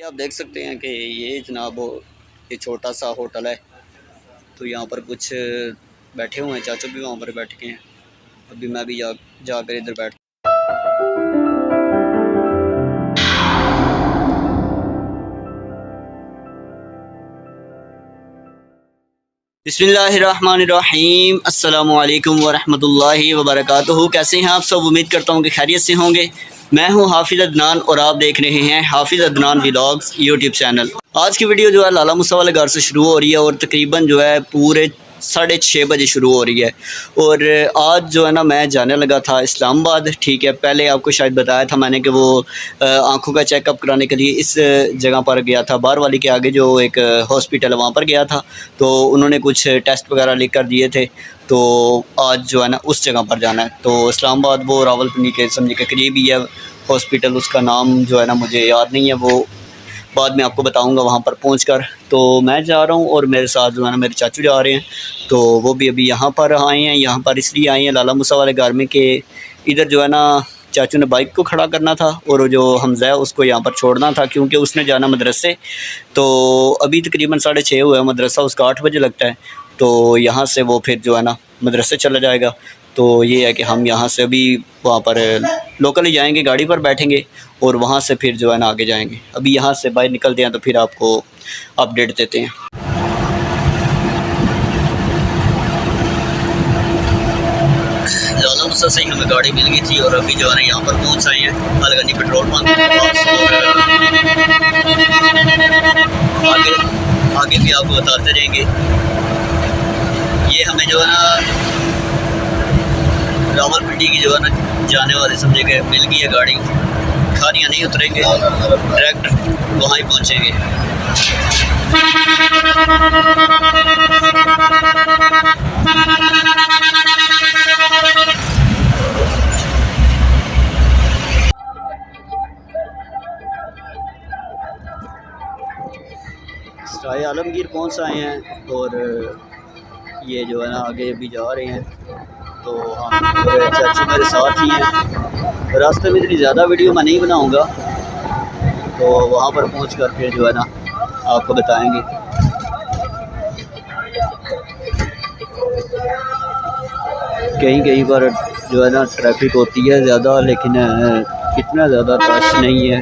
आप देख सकते हैं कि ये जनाब ये छोटा सा होटल है। तो यहाँ पर कुछ बैठे हुए हैं, चाचू भी वहाँ पर बैठ के हैं। अभी मैं भी जाकर इधर बैठ। बिस्मिल्लाहिर्रहमानिर्रहीम, अस्सलामु अलैकुम वरहमतुल्लाहि वबरकातुहू। कैसे हैं आप सब? उम्मीद करता हूँ कि खैरियत से होंगे। मैं हूँ हाफिज़ अदनान और आप देख रहे हैं हाफिज़ अदनान व्लॉग्स यूट्यूब चैनल। आज की वीडियो जो है लाला मूसा वाले घर से शुरू हो रही है और तकरीबन जो है पूरे 6:30 बजे शुरू हो रही है। और आज जो है ना मैं जाने लगा था इस्लामाबाद। ठीक है, पहले आपको शायद बताया था मैंने कि वो आँखों का चेकअप कराने के लिए इस जगह पर गया था, बार वाली के आगे जो एक हॉस्पिटल है वहाँ पर गया था। तो उन्होंने कुछ टेस्ट वगैरह लिख कर दिए थे। तो आज जो है ना उस जगह पर जाना है। तो इस्लामाबाद वो रावलपिंडी के समझे के करीब ही है हॉस्पिटल। उसका नाम जो है ना मुझे याद नहीं है, वो बाद में आपको बताऊंगा वहाँ पर पहुँचकर। तो मैं जा रहा हूँ और मेरे साथ जो है ना मेरे चाचू जा रहे हैं। तो वो भी अभी यहाँ पर आए हैं। यहाँ पर इसलिए आए हैं लाला मूसा वाले घर में कि इधर जो है ना चाचू ने बाइक को खड़ा करना था और जो हमज़ा है उसको यहाँ पर छोड़ना था, क्योंकि उसने जाना मदरसे। तो अभी तकरीबन 6:30 हुआ है, मदरसा उसका 8 बजे लगता है। तो यहाँ से वो फिर जो है ना मदरसे चला जाएगा। तो ये है कि हम यहाँ से अभी वहाँ पर लोकल ही जाएंगे, गाड़ी पर बैठेंगे और वहाँ से फिर जो है ना आगे जाएंगे। अभी यहाँ से बाहर निकलते हैं तो फिर आपको अपडेट देते हैं। लाला मूसा से ही हमें गाड़ी मिल गई थी और अभी जो है ना यहाँ पर पहुँच आए हैं अलगनी पेट्रोल पंप। आगे भी आपको बताते रहेंगे। ये हमें जो है ना रावलपिंडी की जो है ना जाने वाले समझे के मिल गई है गाड़ी। खारियाँ नहीं उतरेंगे, डायरेक्ट वहाँ ही पहुँचेंगे। सराय आलमगीर पहुँच आए हैं और ये जो है ना आगे भी जा रहे हैं। तो हम चाचू मेरे साथ ही हैं। रास्ते में इतनी ज़्यादा वीडियो मैं नहीं बनाऊंगा, तो वहाँ पर पहुँच कर फिर जो है ना आपको बताएंगे। कहीं कहीं पर जो है ना ट्रैफिक होती है ज़्यादा, लेकिन इतना ज़्यादा रश नहीं है।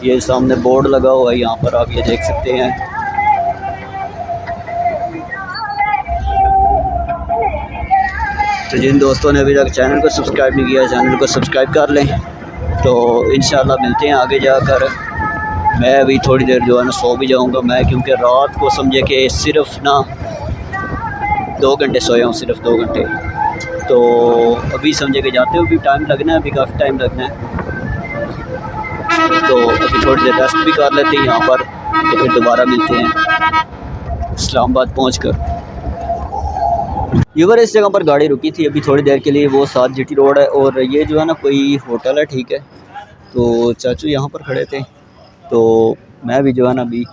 ये सामने बोर्ड लगा हुआ है, यहाँ पर आप ये देख सकते हैं। तो जिन दोस्तों ने अभी तक चैनल को सब्सक्राइब नहीं किया, चैनल को सब्सक्राइब कर लें। तो इंशाल्लाह मिलते हैं आगे जाकर। मैं अभी थोड़ी देर जो है ना सो भी जाऊंगा मैं, क्योंकि रात को समझे कि सिर्फ ना 2 घंटे सोया हूँ, सिर्फ 2 घंटे। तो अभी समझे कि जाते हुए भी टाइम लगना है, अभी काफ़ी टाइम लगना है। तो अभी थोड़ी देर रेस्ट भी कर लेते हैं यहाँ पर, तो फिर दोबारा मिलते हैं इस्लामाबाद पहुँचकर। यूबर इस जगह पर गाड़ी रुकी थी अभी थोड़ी देर के लिए, वो 7 GT रोड है और ये जो है ना कोई होटल है। ठीक है, तो चाचू यहाँ पर खड़े थे, तो मैं भी जो है ना अभी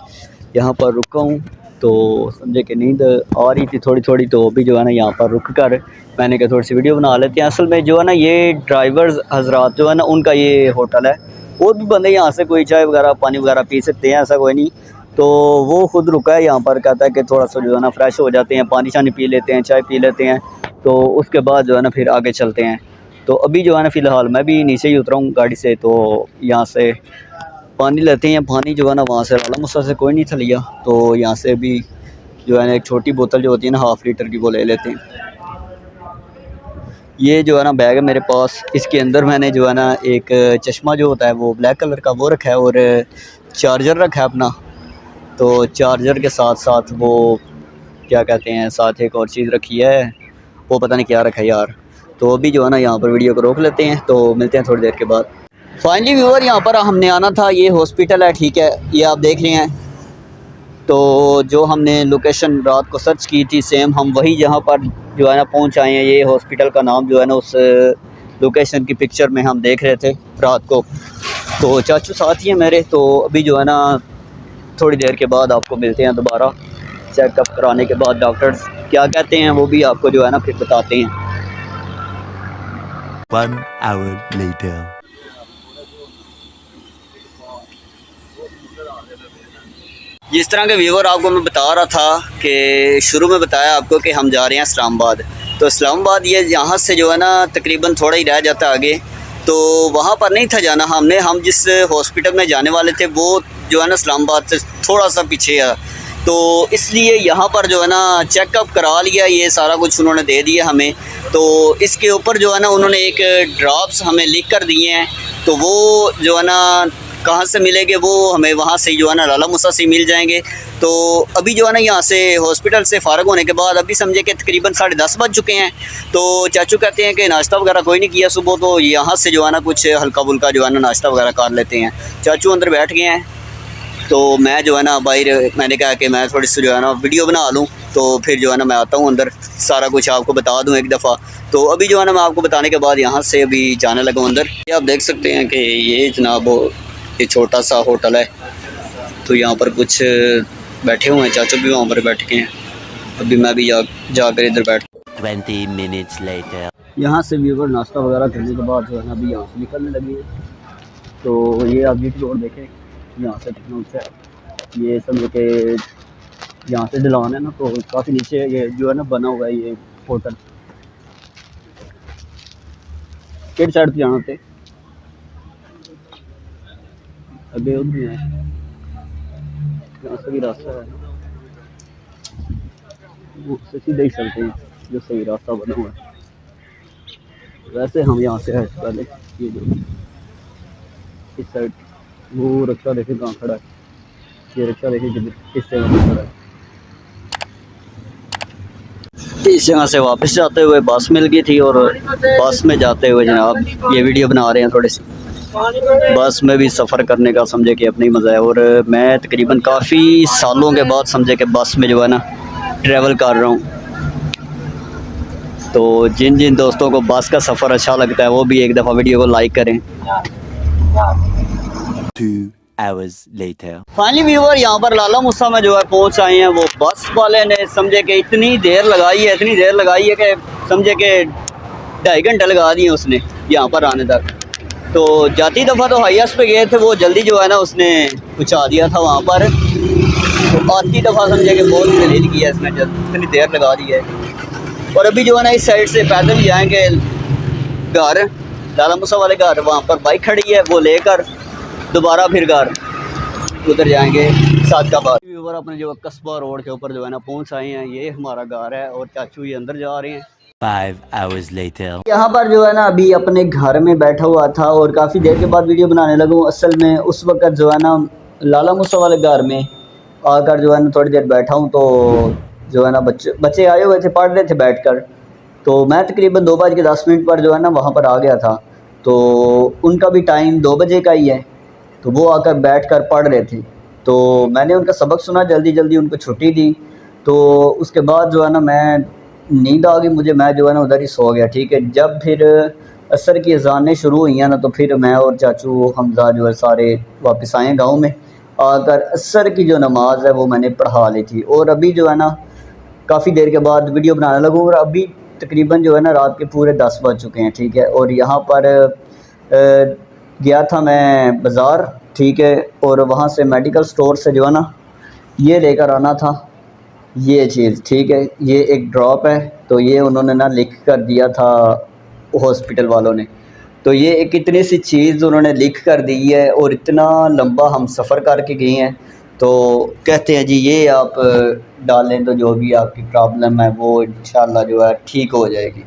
यहाँ पर रुका हूँ। तो समझे कि नींद आ रही थी थोड़ी थोड़ी, तो अभी जो है ना यहाँ पर रुक कर मैंने कहा थोड़ी सी वीडियो बना लेते हैं। असल में जो है ना ये ड्राइवर्स हजरात जो है ना उनका ये होटल है। वो भी बंदे यहाँ से कोई चाय वगैरह पानी वगैरह पी सकते हैं, ऐसा कोई नहीं। तो वो खुद रुका है यहाँ पर, कहता है कि थोड़ा सा जो है ना फ्रेश हो जाते हैं, पानी शानी पी लेते हैं, चाय पी लेते हैं, तो उसके बाद जो है ना फिर आगे चलते हैं। तो अभी जो है ना फ़िलहाल मैं भी नीचे ही उतरा हूँ गाड़ी से, तो यहाँ से पानी लेते हैं। पानी जो है ना वहाँ से लाला मूसा से कोई नहीं था लिया, तो यहाँ से भी जो है ना एक छोटी बोतल जो होती है ना 1/2 लीटर की, वो ले लेते हैं। ये जो है ना बैग है मेरे पास, इसके अंदर मैंने जो है ना एक चश्मा जो होता है वो ब्लैक कलर का वो रखा है और चार्जर रखा है अपना। तो चार्जर के साथ साथ वो क्या कहते हैं, साथ एक और चीज़ रखी है, वो पता नहीं क्या रखा है यार। तो अभी जो है ना यहाँ पर वीडियो को रोक लेते हैं, तो मिलते हैं थोड़ी देर के बाद। फाइनली व्यूअर यहाँ पर हमने आना था, ये हॉस्पिटल है। ठीक है, ये आप देख रहे हैं। तो जो हमने लोकेशन रात को सर्च की थी सेम हम वही जहाँ पर जो है ना पहुँच आए हैं। ये हॉस्पिटल का नाम जो है ना उस लोकेशन की पिक्चर में हम देख रहे थे रात को। तो चाचू साथ ही हैं मेरे। तो अभी जो है ना थोड़ी देर के बाद आपको मिलते हैं दोबारा। चेकअप कराने के बाद डॉक्टर्स क्या कहते हैं वो भी आपको जो है ना फिर बताते हैं। 1 hour later. जिस तरह के व्यूवर आपको मैं बता रहा था कि शुरू में बताया आपको कि हम जा रहे हैं इस्लामाबाद। तो इस्लामाबाद ये यहाँ से जो है ना तकरीबन थोड़ा ही रह जाता है आगे, तो वहाँ पर नहीं था जाना हमने। हम जिस हॉस्पिटल में जाने वाले थे वो जो है ना इस्लामाबाद से थोड़ा सा पीछे है, तो इसलिए यहाँ पर जो है ना चेकअप करा लिया, ये सारा कुछ उन्होंने दे दिया हमें। तो इसके ऊपर जो है ना उन्होंने एक ड्रॉप्स हमें लिख कर दिए हैं, तो वो जो है ना कहाँ से मिलेंगे वो हमें वहाँ से जो है ना लाला मूसा से मिल जाएंगे। तो अभी जो है ना यहाँ से हॉस्पिटल से फ़ारग होने के बाद अभी समझे कि तकरीबन 10:30 बज चुके हैं। तो चाचू कहते हैं कि नाश्ता वगैरह कोई नहीं किया सुबह, तो यहाँ से जो है ना कुछ हल्का फुल्का जो है ना नाश्ता वगैरह कर लेते हैं। चाचू अंदर बैठ गए हैं, तो मैं जो है ना बाहर मैंने कहा कि मैं थोड़ी सी जो है ना वीडियो बना लूँ, तो फिर जो है ना मैं आता हूँ अंदर, सारा कुछ आपको बता दूँ एक दफ़ा। तो अभी जो है ना मैं आपको बताने के बाद यहाँ से अभी जाने लगा अंदर। ये आप देख सकते हैं कि ये जनाब ये छोटा सा होटल है, तो यहाँ पर कुछ बैठे हुए हैं, चाचू भी वहाँ पर बैठ के हैं। अभी मैं भी जाकर इधर बैठ 20 minutes later. यहाँ से व्यूवर नाश्ता वगैरह करने के बाद जो है ना अभी यहाँ से निकलने लगी है। तो ये आप जीटी रोड देखें, यहाँ से कितना ऊँचा है, ये समझो कि यहाँ से ढलान है ना, तो काफ़ी नीचे ये जो है ना बना हुआ है ये होटल। किस साइड पे जाना थे अभी उधर है, यहाँ से भी रास्ता है, वो से सीधे ही चलते हैं जो सही रास्ता बना हुआ है। वैसे हम यहाँ से है पहले, ये जो इस साइड वो रिक्शा देखे कहाँ खड़ा है, ये रिक्शा देखे किस जगह पर खड़ा है। इस जगह से वापस जाते हुए बस मिल गई थी, और बस में जाते हुए जनाब ये वीडियो बना रहे हैं थोड़ी सी। बस में भी सफ़र करने का समझे कि अपनी मज़ा है, और मैं तकरीबन काफ़ी सालों के बाद समझे कि बस में जो है ना ट्रैवल कर रहा हूँ। तो जिन जिन दोस्तों को बस का सफ़र अच्छा लगता है वो भी एक दफ़ा वीडियो को लाइक करें। 2 hours later. फाइनली व्यूवर यहाँ पर लाला मूसा में जो है पहुँच आए हैं। वो बस वाले ने समझे कि इतनी देर लगाई है कि समझे कि 2.5 घंटे लगा दिए उसने यहाँ पर आने तक। तो जाती दफ़ा तो हाईएस्ट पे गए थे, वो जल्दी जो है ना उसने पहुँचा दिया था वहाँ पर। तो आती दफ़ा समझे कि बहुत डिले किया इसने, इतनी देर लगा दी है। और अभी जो है ना इस साइड से पैदल जाएंगे घर, लाला मूसा वाले घर, वहाँ पर बाइक खड़ी है, वो लेकर दोबारा फिर घर उधर जाएंगे सादकाबाद। व्यूवर अपने जो कस्बा रोड के ऊपर जो है ना पहुँच आए हैं, ये हमारा घर है और चाचू ये अंदर जा रहे हैं। 5 hours later. यहाँ पर जो है ना अभी अपने घर में बैठा हुआ था और काफ़ी देर के बाद वीडियो बनाने लगा हूँ। असल में उस वक़्त जो है ना लाला मूसा वाले घर में आकर जो है ना थोड़ी देर बैठा हूँ, तो जो है ना बच्चे आए हुए थे, पढ़ रहे थे बैठकर। तो मैं तकरीबन 2:10 पर जो है ना वहाँ पर आ गया था। तो उनका भी टाइम 2 बजे का ही है, तो वो आकर बैठकर पढ़ रहे थे। तो मैंने उनका सबक सुना, जल्दी जल्दी उनको छुट्टी दी। तो उसके बाद जो है ना मैं नींद आ गई मुझे, मैं जो है ना उधर ही सो गया। ठीक है, जब फिर असर की अज़ानें शुरू हुई हैं ना, तो फिर मैं और चाचू हमज़ा जो है सारे वापस आए गांव में। आकर असर की जो नमाज़ है वो मैंने पढ़ा ली थी, और अभी जो है ना काफ़ी देर के बाद वीडियो बनाने लगा, और अभी तकरीबन जो है ना रात के पूरे 10 बज चुके हैं। ठीक है, और यहाँ पर गया था मैं बाज़ार। ठीक है, और वहाँ से मेडिकल स्टोर से जो है ना ये लेकर आना था ये चीज़। ठीक है, ये एक ड्रॉप है, तो ये उन्होंने ना लिख कर दिया था हॉस्पिटल वालों ने। तो ये एक इतनी सी चीज़ उन्होंने लिख कर दी है, और इतना लंबा हम सफ़र करके गए हैं। तो कहते हैं जी ये आप डालें तो जो भी आपकी प्रॉब्लम है वो इंशाल्लाह जो है ठीक हो जाएगी।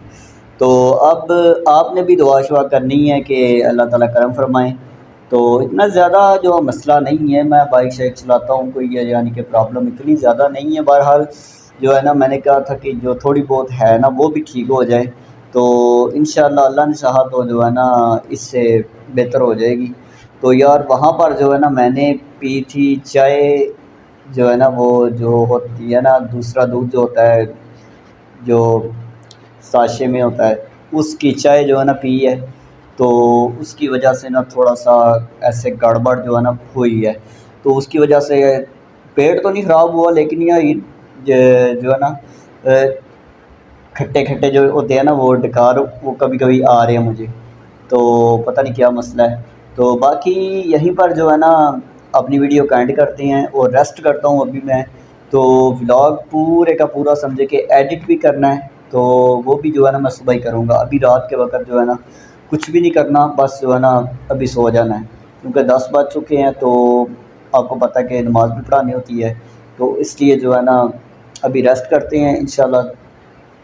तो अब आपने भी दुआ शुआ करनी है कि अल्लाह ताला करम फरमाए। तो इतना ज़्यादा जो मसला नहीं है, मैं बाइक शाइक चलाता हूँ, कोई ये यानी कि प्रॉब्लम इतनी ज़्यादा नहीं है। बहरहाल जो है ना मैंने कहा था कि जो थोड़ी बहुत है ना वो भी ठीक हो जाए, तो इंशाल्लाह अल्लाह ने चाहा तो जो है ना इससे बेहतर हो जाएगी। तो यार वहाँ पर जो है ना मैंने पी थी चाय, जो है ना वो जो होती है ना दूसरा दूध जो होता है जो साशे में होता है, उसकी चाय जो है ना पी है। तो उसकी वजह से ना थोड़ा सा ऐसे गड़बड़ जो है ना हुई है। तो उसकी वजह से पेट तो नहीं ख़राब हुआ, लेकिन यह जो है ना खट्टे खट्टे जो होते हैं ना वो डकार वो कभी कभी आ रहे हैं मुझे, तो पता नहीं क्या मसला है। तो बाकी यहीं पर जो है ना अपनी वीडियो का एंड करते हैं और रेस्ट करता हूँ अभी मैं। तो व्लॉग पूरे का पूरा समझे कि एडिट भी करना है, तो वो भी जो है ना मैं सुबह ही करूँगा। अभी रात के वक्त जो है ना कुछ भी नहीं करना, बस जो है ना अभी सो जाना है, क्योंकि 10 बज चुके हैं। तो आपको पता है कि नमाज़ भी पढ़ानी होती है, तो इसलिए जो है ना अभी रेस्ट करते हैं। इंशाल्लाह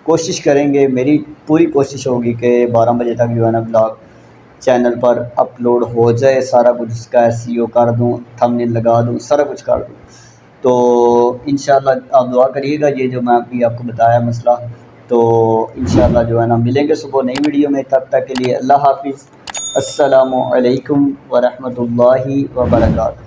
कोशिश करेंगे, मेरी पूरी कोशिश होगी कि 12 बजे तक जो है ना ब्लॉग चैनल पर अपलोड हो जाए, सारा कुछ इसका एसईओ कर दूँ, थंबनेल लगा दूँ, सारा कुछ कर दूँ। तो इंशाल्लाह आप दुआ करिएगा, ये जो मैं अभी आपको बताया मसला। तो इंशाल्लाह जो है ना मिलेंगे सुबह नई वीडियो में, तब तक के लिए अल्लाह हाफ़िज़। अस्सलामु अलैकुम व रहमतुल्लाहि व बरकातहू।